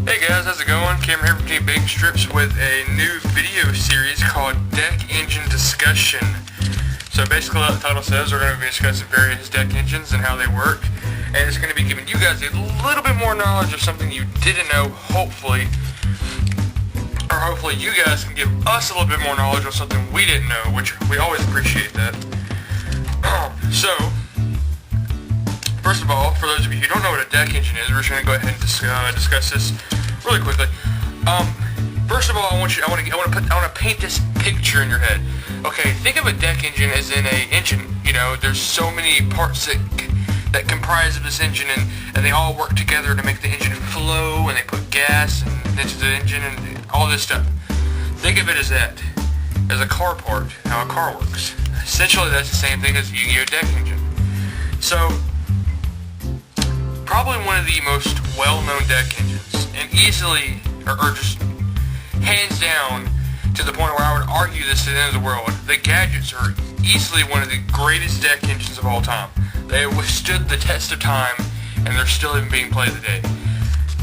Hey guys, how's it going? Cameron here from Team Big Strips with a new video series called Deck Engine Discussion. So basically like the title says, we're going to be discussing various deck engines and how they work. And it's going to be giving you guys a little bit more knowledge of something you didn't know, hopefully. Or hopefully you guys can give us a little bit more knowledge on something we didn't know, which we always appreciate that. So, first of all, for those of you who don't know what a deck engine is, we're just going to go ahead and discuss this really quickly. First of all, I want to paint this picture in your head. Okay, think of a deck engine as in a engine. You know, there's so many parts that comprise of this engine, and they all work together to make the engine flow, and they put gas into the engine and all this stuff. Think of it as that, as a car part, how a car works. Essentially, that's the same thing as a Yu-Gi-Oh deck engine. So, probably one of the most well-known deck engines, and easily, or just hands down, to the point where I would argue this to the end of the world, the Gadgets are easily one of the greatest deck engines of all time. They have withstood the test of time, and they're still even being played today.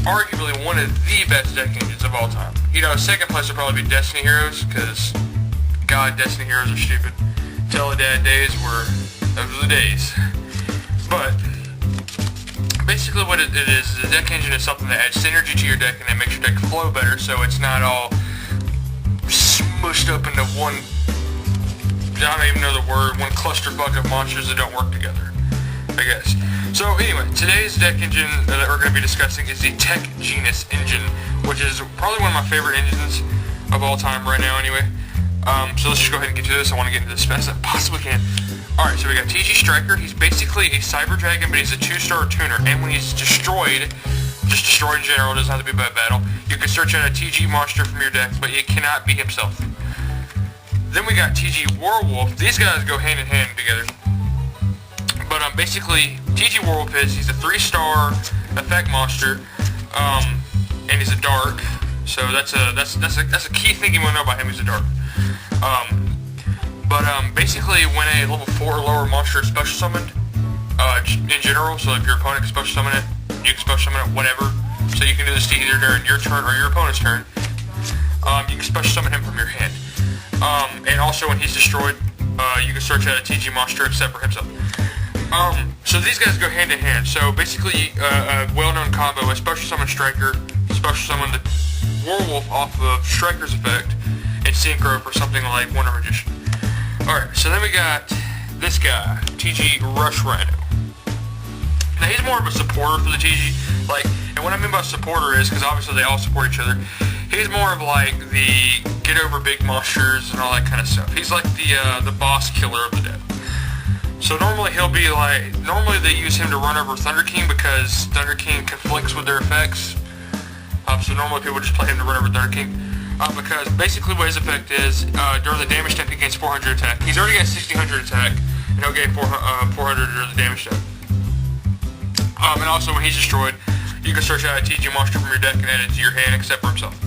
Arguably one of the best deck engines of all time. You know, second place would probably be Destiny Heroes, because, God, Destiny Heroes are stupid. Teledad days those were the days. But, basically what it is a deck engine is something that adds synergy to your deck and it makes your deck flow better, so it's not all smushed up into one, I don't even know the word, one clusterfuck of monsters that don't work together, I guess. So anyway, today's deck engine that we're going to be discussing is the Genus engine, which is probably one of my favorite engines of all time right now anyway. So let's just go ahead and get to this. I want to get into this as fast as I possibly can. Alright, so we got TG Striker. He's basically a Cyber Dragon, but he's a 2-star tuner. And when he's destroyed, just destroyed in general, doesn't have to be by battle, you can search out a TG monster from your deck, but it cannot be himself. Then we got TG Werewolf. These guys go hand in hand together. But basically, TG Werewolf he's a 3-star effect monster, and he's a dark. So that's a key thing you want to know about him. He's a dark. Basically, when a level 4 or lower monster is special summoned, in general, so if your opponent can special summon it, you can special summon it, whatever. So you can do this either during your turn or your opponent's turn. You can special summon him from your hand. And also when he's destroyed, you can search out a TG monster except for himself. So these guys go hand in hand. So basically, a well-known combo is special summon Striker, special summon the Werewolf off of Striker's effect, and Synchro for something like Wonder Magician. Alright, so then we got this guy, TG Rush Rhino. Now he's more of a supporter for the TG, and what I mean by supporter is, because obviously they all support each other, he's more of like the get over big monsters and all that kind of stuff. He's like the boss killer of the deck. So normally normally they use him to run over Thunder King because Thunder King conflicts with their effects. So normally people just play him to run over Thunder King. Because basically what his effect is, during the damage step he gains 400 attack. He's already got 1600 attack, and he'll gain 400 during the damage step. And also when he's destroyed, you can search out a TG monster from your deck and add it to your hand except for himself.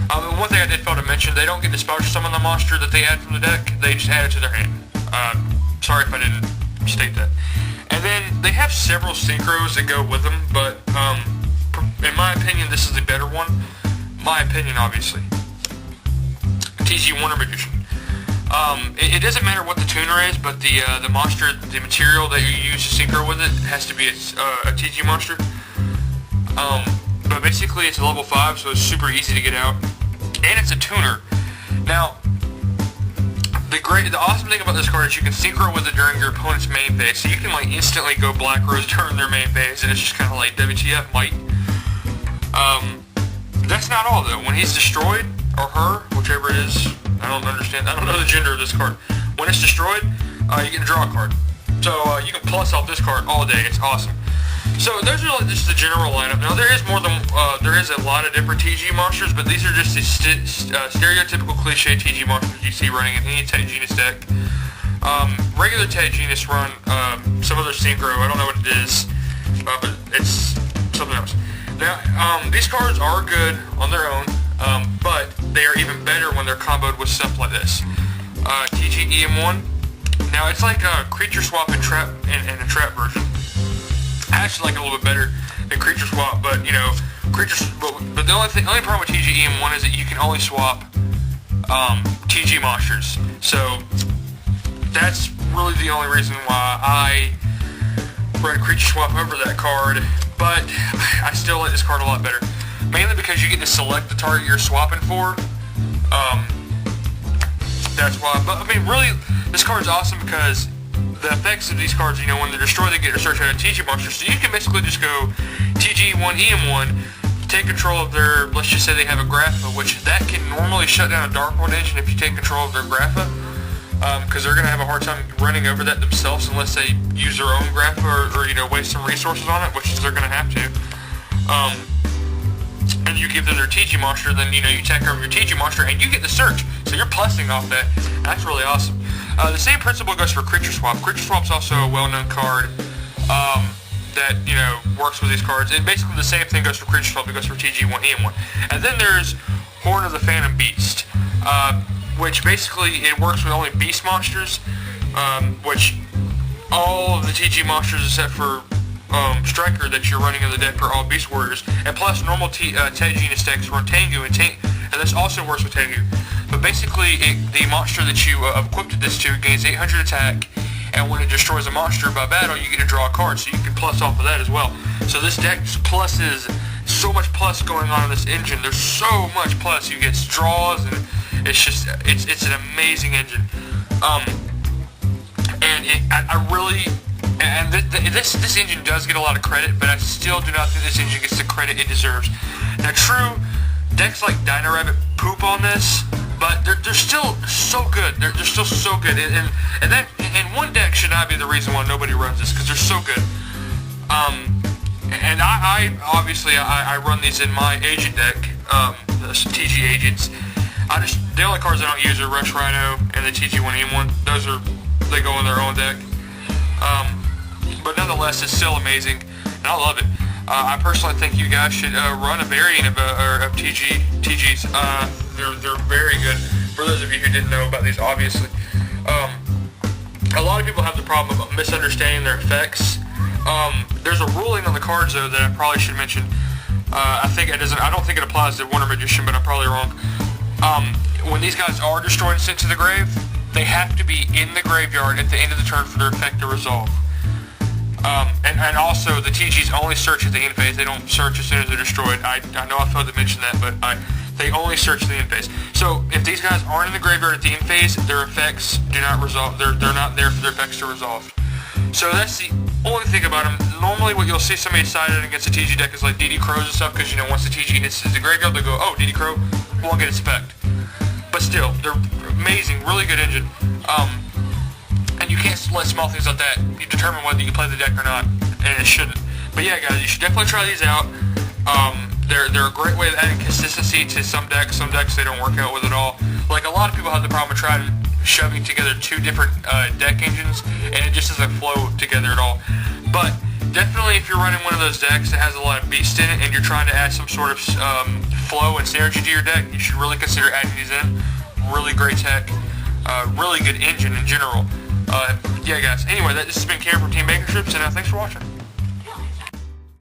And one thing I did fail to mention, they don't get to special summon the monster that they add from the deck, they just add it to their hand. Sorry if I didn't state that. And then they have several synchros that go with them, but in my opinion this is the better one. My opinion, obviously. TG Wonder Magician. It doesn't matter what the tuner is, but the monster, the material that you use to synchro with it has to be a TG monster. But basically it's a level 5, so it's super easy to get out. And it's a tuner. Now, the awesome thing about this card is you can synchro with it during your opponent's main phase, so you can instantly go Black Rose during their main phase, and it's just kind of like WTF, might. That's not all though. When he's destroyed, or her, whichever it is, I don't understand. I don't know the gender of this card. When it's destroyed, you get to draw a card. So you can plus off this card all day. It's awesome. So those are just the general lineup. Now there is a lot of different TG monsters, but these are just the stereotypical cliche TG monsters you see running in any Tag Genus deck. Regular Tag Genus run some other synchro. I don't know what it is, but it's something else. Now, these cards are good on their own, but they are even better when they're comboed with stuff like this. TG EM1. Now, it's like a creature swap and trap and a trap version. I actually like it a little bit better than creature swap, but you know, but only problem with TG-EM1 is that you can only swap TG monsters. So that's really the only reason why I run creature swap over that card. But I still like this card a lot better, mainly because you get to select the target you're swapping for. That's why. But I mean, really, this card's awesome because the effects of these cards, when they're destroyed, they get to search out a TG monster. So you can basically just go TG1, EM1, take control of their, let's just say they have a Grapha, which that can normally shut down a Dark World engine if you take control of their Grapha, because they're going to have a hard time running over that themselves unless they use their own Grapha or waste some resources on it, which they're going to have to. And you give them their TG monster, then you take over your TG monster and you get the search. So you're plussing off that. That's really awesome. The same principle goes for Creature Swap. Creature Swap's also a well-known card that works with these cards. And basically the same thing goes for Creature Swap. It goes for TG1, EM1. And then there's Horn of the Phantom Beast, which basically it works with only beast monsters, which all of the TG monsters except for Striker that you're running in the deck are all Beast Warriors, and plus normal Tag Genus decks run Tengu, and this also works with Tengu. But basically, the monster that you equipped this to gains 800 attack, and when it destroys a monster by battle, you get to draw a card, so you can plus off of that as well. So this deck pluses, so much plus going on in this engine. There's so much plus. You get draws, and it's an amazing engine. This engine does get a lot of credit, but I still do not think this engine gets the credit it deserves. Now, true, decks like Dino Rabbit poop on this, but they're still so good. They're still so good, and one deck should not be the reason why nobody runs this, because they're so good. And I obviously run these in my agent deck, the TG agents. The only cards I don't use are Rush Rhino and the TG1E1. They go in their own deck. But nonetheless, it's still amazing, and I love it. I personally think you guys should run a variant of TGs. They're very good. For those of you who didn't know about these, obviously, a lot of people have the problem of misunderstanding their effects. There's a ruling on the cards though that I probably should mention. I don't think it applies to Wonder Magician, but I'm probably wrong. When these guys are destroyed and sent to the grave, they have to be in the graveyard at the end of the turn for their effect to resolve. And also, the TGs only search at the end phase. They don't search as soon as they're destroyed. I know I failed to mention that, but they only search at the end phase. So, if these guys aren't in the graveyard at the end phase, their effects do not resolve. They're not there for their effects to resolve. So that's the only thing about them. Normally, what you'll see somebody sided against a TG deck is like DD Crows and stuff, because once the TG hits the graveyard, they'll go, oh, DD Crow won't get its effect. But still, they're amazing, really good engine. And you can't let small things like that you determine whether you can play the deck or not, and it shouldn't. But yeah, guys, you should definitely try these out. They're a great way of adding consistency to some decks. Some decks they don't work out with at all. Like, a lot of people have the problem of trying shoving together two different deck engines, and it just doesn't flow together at all. But definitely, if you're running one of those decks that has a lot of beast in it, and you're trying to add some sort of flow and synergy to your deck, you should really consider adding these in. Really great tech, really good engine in general. Yeah, guys. Anyway, this has been Cameron from Team Bacon Strips, and thanks for watching.